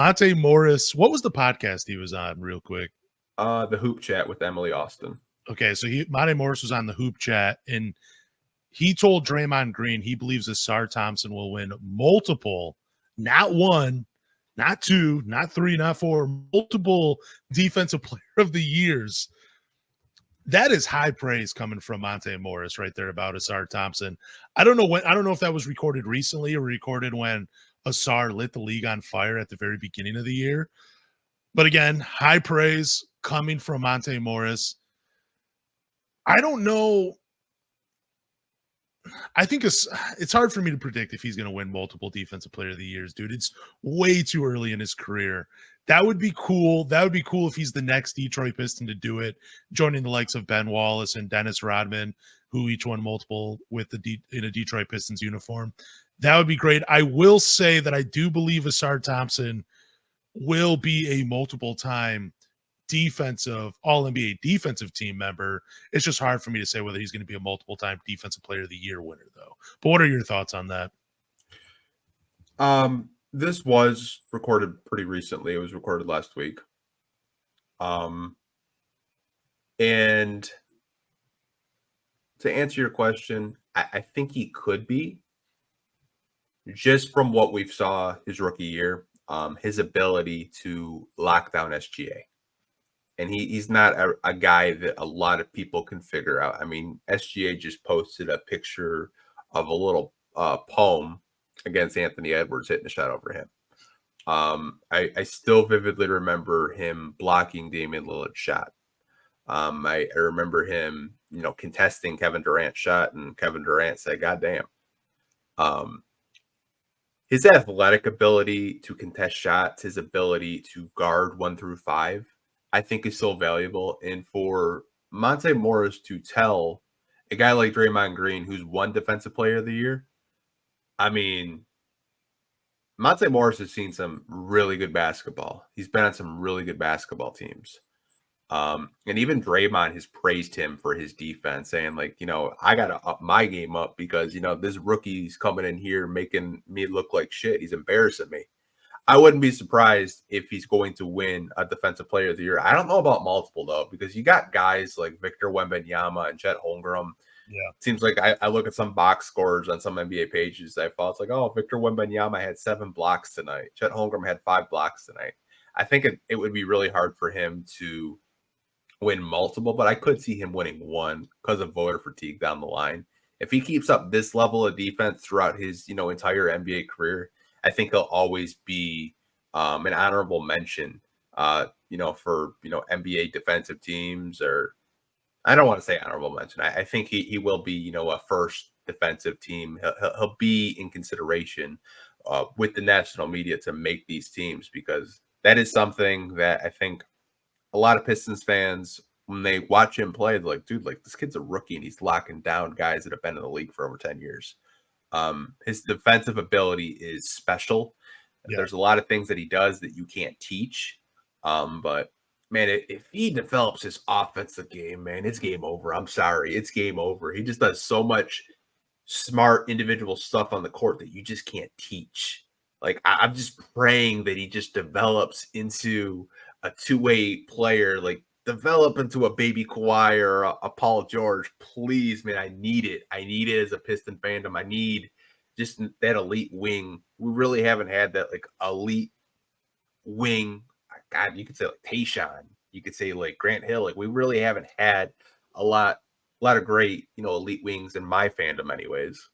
Monte Morris, what was the podcast he was on real quick? The Hoop Chat with Emily Austin. Okay, so Monte Morris was on the Hoop Chat, and he told Draymond Green he believes Ausar Thompson will win multiple, not one, not two, not three, not four, multiple Defensive Player of the Years. That is high praise coming from Monte Morris right there about Ausar Thompson. I don't know if that was recorded recently or recorded when Ausar lit the league on fire at the very beginning of the year. But again, high praise coming from Monte Morris. I don't know. I think it's hard for me to predict if he's going to win multiple Defensive Player of the Years, dude. It's way too early in his career. That would be cool. That would be cool if he's the next Detroit Piston to do it, joining the likes of Ben Wallace and Dennis Rodman, who each won multiple with in a Detroit Pistons uniform. That would be great. I will say that I do believe Ausar Thompson will be a multiple-time defensive All-NBA defensive team member. It's just hard for me to say whether he's going to be a multiple-time Defensive Player of the Year winner, though. But what are your thoughts on that? This was recorded pretty recently. It was recorded last week. And to answer your question, I think he could be, just from what we've saw his rookie year, his ability to lock down SGA. And he's not a guy that a lot of people can figure out. I mean, SGA just posted a picture of a little poem against Anthony Edwards hitting a shot over him. I still vividly remember him blocking Damian Lillard's shot. I remember him, contesting Kevin Durant's shot, and Kevin Durant said, "God damn." His athletic ability to contest shots, his ability to guard 1 through 5, I think is so valuable. And for Monte Morris to tell a guy like Draymond Green, who's won Defensive Player of the Year, I mean, Monte Morris has seen some really good basketball. He's been on some really good basketball teams. And even Draymond has praised him for his defense, saying, I got to up my game up because, this rookie's coming in here making me look like shit. He's embarrassing me. I wouldn't be surprised if he's going to win a Defensive Player of the Year. I don't know about multiple, though, because you got guys like Victor Wembanyama and Chet Holmgren. Yeah. Seems like I look at some box scores on some NBA pages. I thought it's like, oh, Victor Wembanyama had 7 blocks tonight. Chet Holmgren had 5 blocks tonight. I think it would be really hard for him to win multiple, but I could see him winning one because of voter fatigue down the line. If he keeps up this level of defense throughout his, entire NBA career, I think he'll always be an honorable mention, for, NBA defensive teams, or I don't want to say honorable mention. I think he will be, a first defensive team. He'll be in consideration with the national media to make these teams, because that is something that I think a lot of Pistons fans, when they watch him play, they're like, dude, this kid's a rookie and he's locking down guys that have been in the league for over 10 years. His defensive ability is special. Yeah. There's a lot of things that he does that you can't teach. But man, if he develops his offensive game, man, it's game over. I'm sorry. It's game over. He just does so much smart individual stuff on the court that you just can't teach. I'm just praying that he just develops into a two-way player, develop into a baby Kawhi or a Paul George. Please, man, I need it. I need it as a Piston fandom. I need just that elite wing. We really haven't had that elite wing. God, you could say Tayshaun. You could say Grant Hill. We really haven't had a lot of great, elite wings in my fandom anyways.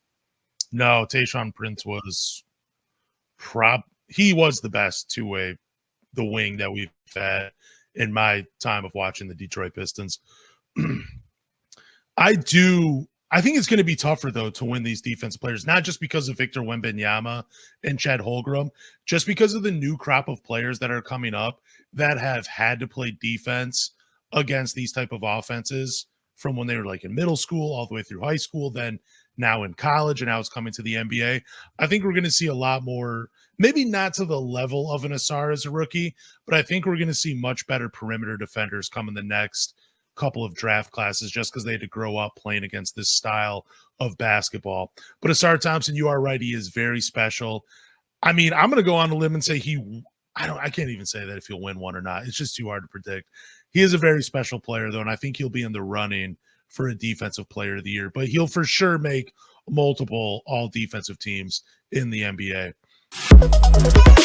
No, Tayshaun Prince was he was the best two-way, the wing that we've had in my time of watching the Detroit Pistons. I think it's going to be tougher, though, to win these defensive players, not just because of Victor Wembanyama and Chet Holmgren, just because of the new crop of players that are coming up that have had to play defense against these type of offenses from when they were in middle school all the way through high school, then now in college, and now it's coming to the NBA. I think we're going to see a lot more, maybe not to the level of an Ausar as a rookie, but I think we're going to see much better perimeter defenders come in the next couple of draft classes, just because they had to grow up playing against this style of basketball. But Ausar Thompson, you are right. He is very special. I mean, I'm going to go on a limb and say I can't even say that if he'll win one or not. It's just too hard to predict. He is a very special player, though, and I think he'll be in the running for a defensive player of the year, but he'll for sure make multiple all defensive teams in the NBA.